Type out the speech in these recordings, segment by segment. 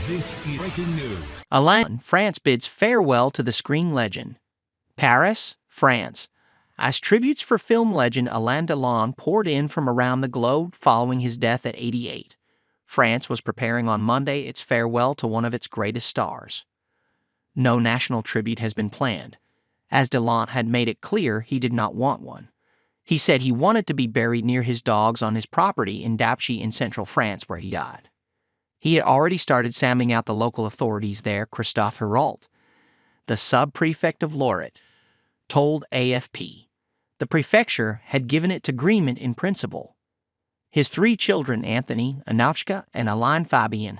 This is breaking news. Alain France bids farewell to the screen legend. Paris, France. As tributes for film legend Alain Delon poured in from around the globe following his death at 88, France was preparing on Monday its farewell to one of its greatest stars. No national tribute has been planned, as Delon had made it clear he did not want one. He said he wanted to be buried near his dogs on his property in Douchy in central France where he died. He had already started sounding out the local authorities there. Christophe Hérault, the sub-prefect of Lorette, told AFP. The prefecture had given its agreement in principle. His three children, Anthony, Anouchka, and Alain Fabien,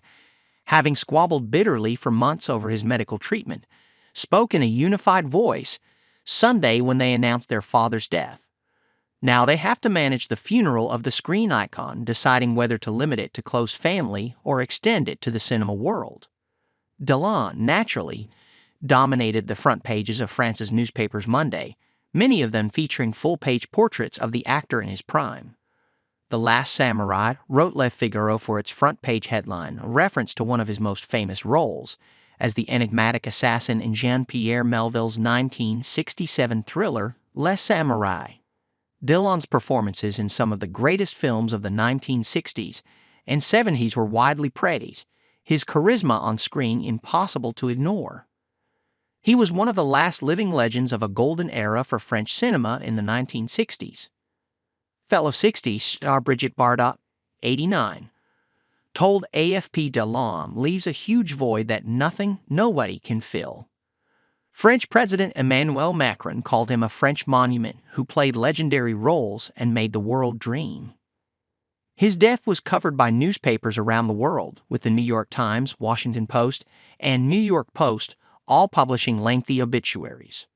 having squabbled bitterly for months over his medical treatment, spoke in a unified voice Sunday when they announced their father's death. Now they have to manage the funeral of the screen icon, deciding whether to limit it to close family or extend it to the cinema world. Delon, naturally, dominated the front pages of France's newspapers Monday, many of them featuring full-page portraits of the actor in his prime. The Last Samurai wrote Le Figaro for its front-page headline, a reference to one of his most famous roles, as the enigmatic assassin in Jean-Pierre Melville's 1967 thriller Les Samurai. Delon's performances in some of the greatest films of the 1960s and 70s were widely praised, his charisma on screen impossible to ignore. He was one of the last living legends of a golden era for French cinema in the 1960s. Fellow 60s star Brigitte Bardot, 89, told AFP Delon leaves a huge void that nobody can fill. French President Emmanuel Macron called him a French monument who played legendary roles and made the world dream. His death was covered by newspapers around the world, with the New York Times, Washington Post, and New York Post all publishing lengthy obituaries.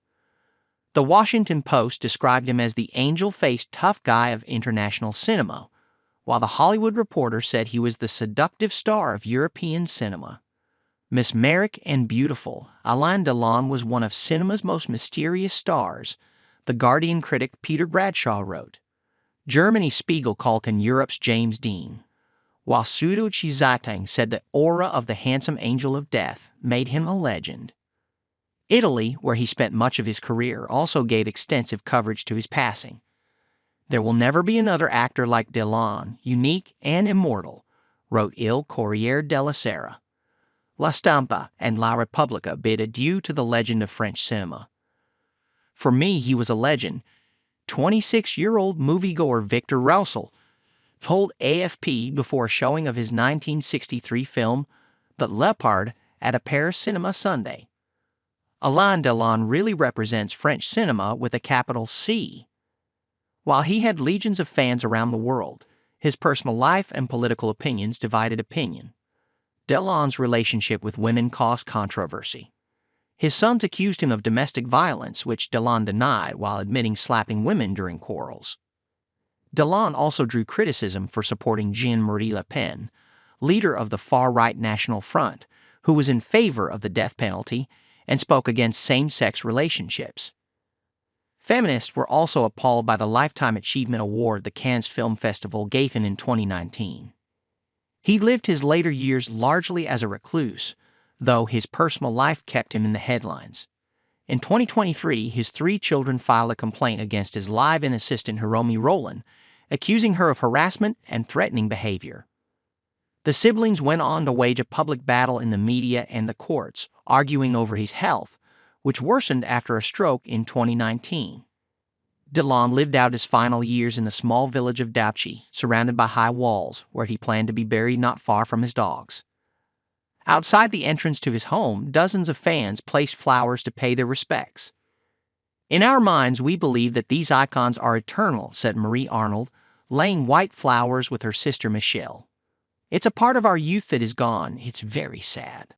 The Washington Post described him as the angel-faced tough guy of international cinema, while the Hollywood Reporter said he was the seductive star of European cinema. Mesmeric and beautiful, Alain Delon was one of cinema's most mysterious stars, The Guardian critic Peter Bradshaw wrote. Germany's Spiegel called him Europe's James Dean, while Süddeutsche Zeitung said the aura of the handsome angel of death made him a legend. Italy, where he spent much of his career, also gave extensive coverage to his passing. There will never be another actor like Delon, unique and immortal, wrote Il Corriere della Sera. La Stampa and La Repubblica bid adieu to the legend of French cinema. For me, he was a legend, 26-year-old moviegoer Victor Roussel told AFP before a showing of his 1963 film, The Leopard, at a Paris cinema Sunday. Alain Delon really represents French cinema with a capital C. While he had legions of fans around the world, his personal life and political opinions divided opinion. Delon's relationship with women caused controversy. His sons accused him of domestic violence, which Delon denied while admitting slapping women during quarrels. Delon also drew criticism for supporting Jean-Marie Le Pen, leader of the far-right National Front, who was in favor of the death penalty and spoke against same-sex relationships. Feminists were also appalled by the Lifetime Achievement Award the Cannes Film Festival gave him in 2019. He lived his later years largely as a recluse, though his personal life kept him in the headlines. In 2023, his three children filed a complaint against his live-in assistant Hiromi Roland, accusing her of harassment and threatening behavior. The siblings went on to wage a public battle in the media and the courts, arguing over his health, which worsened after a stroke in 2019. Delon lived out his final years in the small village of Douchy, surrounded by high walls, where he planned to be buried not far from his dogs. Outside the entrance to his home, dozens of fans placed flowers to pay their respects. In our minds, we believe that these icons are eternal, said Marie Arnold, laying white flowers with her sister Michelle. It's a part of our youth that is gone. It's very sad.